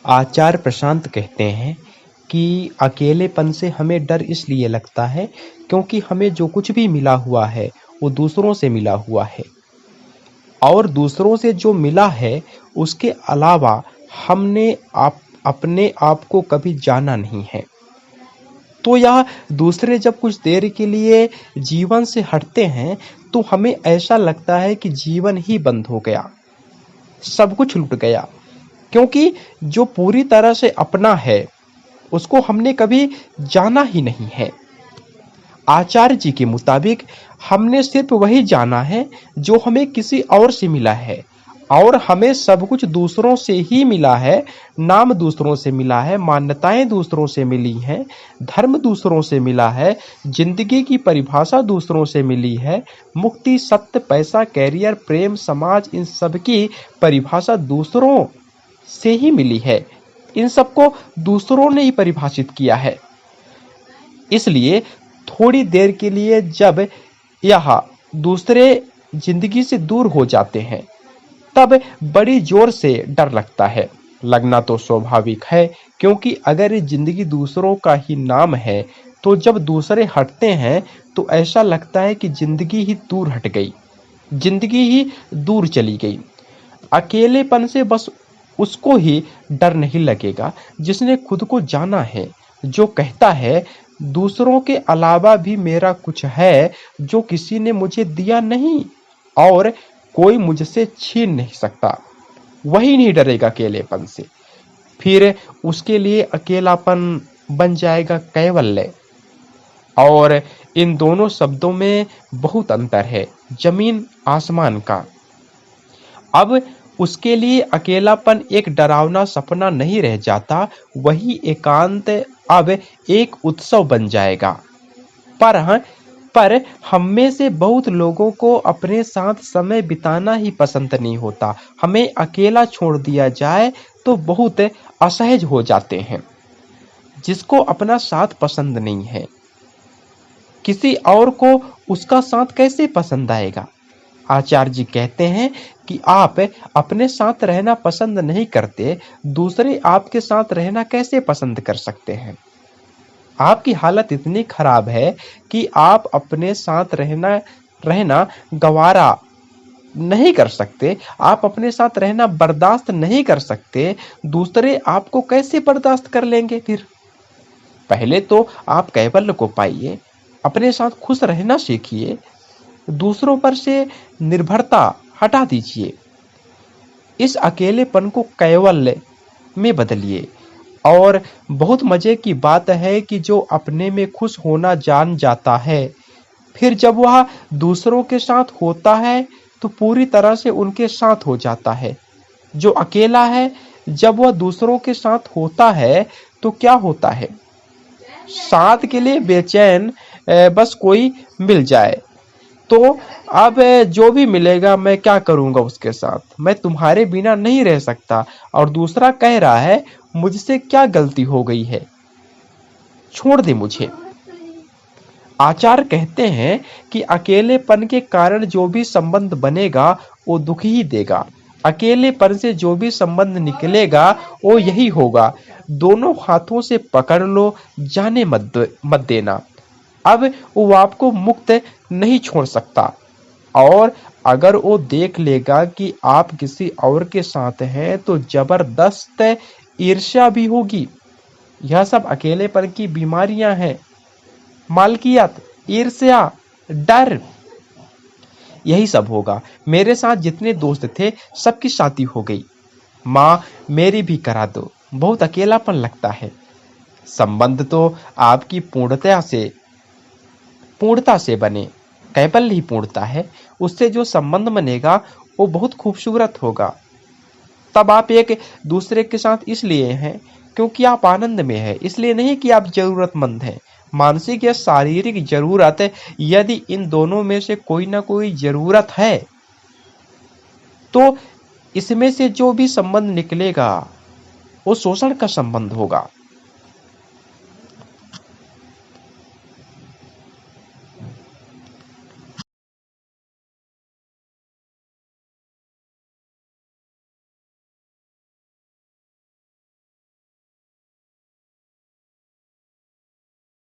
आचार्य प्रशांत कहते हैं कि अकेलेपन से हमें डर इसलिए लगता है क्योंकि हमें जो कुछ भी मिला हुआ है वो दूसरों से मिला हुआ है और दूसरों से जो मिला है उसके अलावा हमने अपने आप को कभी जाना नहीं है। तो यह दूसरे जब कुछ देर के लिए जीवन से हटते हैं तो हमें ऐसा लगता है कि जीवन ही बंद हो गया, सब कुछ लुट गया, क्योंकि जो पूरी तरह से अपना है उसको हमने कभी जाना ही नहीं है। आचार्य जी के मुताबिक हमने सिर्फ वही जाना है जो हमें किसी और से मिला है और हमें सब कुछ दूसरों से ही मिला है। नाम दूसरों से मिला है, मान्यताएं दूसरों से मिली हैं, धर्म दूसरों से मिला है, जिंदगी की परिभाषा दूसरों से मिली है, मुक्ति, सत्य, पैसा, कैरियर, प्रेम, समाज, इन सब की परिभाषा दूसरों से ही मिली है। इन सबको दूसरों ने ही परिभाषित किया है। इसलिए थोड़ी देर के लिए जब यह दूसरे जिंदगी से दूर हो जाते हैं तब बड़ी जोर से डर लगता है। लगना तो स्वाभाविक है, क्योंकि अगर ये जिंदगी दूसरों का ही नाम है तो जब दूसरे हटते हैं तो ऐसा लगता है कि जिंदगी ही दूर हट गई, जिंदगी ही दूर चली गई। अकेलेपन से बस उसको ही डर नहीं लगेगा जिसने खुद को जाना है, जो कहता है दूसरों के अलावा भी मेरा कुछ है जो किसी ने मुझे दिया नहीं और कोई मुझसे छीन नहीं सकता। वही नहीं डरेगा अकेलेपन से। फिर उसके लिए अकेलापन बन जाएगा कैवल्य। और इन दोनों शब्दों में बहुत अंतर है, जमीन आसमान का। अब उसके लिए अकेलापन एक डरावना सपना नहीं रह जाता, वही एकांत अब एक उत्सव बन जाएगा। पर हम में से बहुत लोगों को अपने साथ समय बिताना ही पसंद नहीं होता। हमें अकेला छोड़ दिया जाए तो बहुत असहज हो जाते हैं। जिसको अपना साथ पसंद नहीं है, किसी और को उसका साथ कैसे पसंद आएगा? आचार्य जी कहते हैं कि आप अपने साथ रहना पसंद नहीं करते, दूसरे आपके साथ रहना कैसे पसंद कर सकते हैं? आपकी हालत इतनी खराब है कि आप अपने साथ रहना गवारा नहीं कर सकते, आप अपने साथ रहना बर्दाश्त नहीं कर सकते, दूसरे आपको कैसे बर्दाश्त कर लेंगे? फिर पहले तो आप कैवल्य को पाइए, अपने साथ खुश रहना सीखिए, दूसरों पर से निर्भरता हटा दीजिए, इस अकेलेपन को कैवल्य में बदलिए। और बहुत मजे की बात है कि जो अपने में खुश होना जान जाता है, फिर जब वह दूसरों के साथ होता है तो पूरी तरह से उनके साथ हो जाता है। जो अकेला है, जब वह दूसरों के साथ होता है तो क्या होता है? साथ के लिए बेचैन, बस कोई मिल जाए। तो अब जो भी मिलेगा मैं क्या करूंगा उसके साथ, मैं तुम्हारे बिना नहीं रह सकता। और दूसरा कह रहा है मुझसे क्या गलती हो गई है, छोड़ दे मुझे। आचार्य कहते हैं कि अकेलेपन के कारण जो भी संबंध बनेगा वो दुख ही देगा, अकेलेपन से जो भी संबंध निकलेगा वो यही होगा, दोनों हाथों से पकड़ लो, जाने मत देना। अब वो आपको मुक्त नहीं छोड़ सकता, और अगर वो देख लेगा कि आप किसी और के साथ हैं तो जबरदस्त ईर्ष्या भी होगी। यह सब अकेलेपन की बीमारियां हैं, मालकियत, ईर्ष्या, डर, यही सब होगा। मेरे साथ जितने दोस्त थे सबकी शादी हो गई, माँ मेरी भी करा दो, बहुत अकेलापन लगता है। संबंध तो आपकी पूर्णता से बने, कैवल्य ही पूर्णता है, उससे जो संबंध बनेगा वो बहुत खूबसूरत होगा। तब आप एक दूसरे के साथ इसलिए हैं क्योंकि आप आनंद में हैं, इसलिए नहीं कि आप जरूरतमंद हैं। मानसिक या शारीरिक जरूरत, यदि इन दोनों में से कोई ना कोई जरूरत है तो इसमें से जो भी संबंध निकलेगा वो शोषण का संबंध होगा।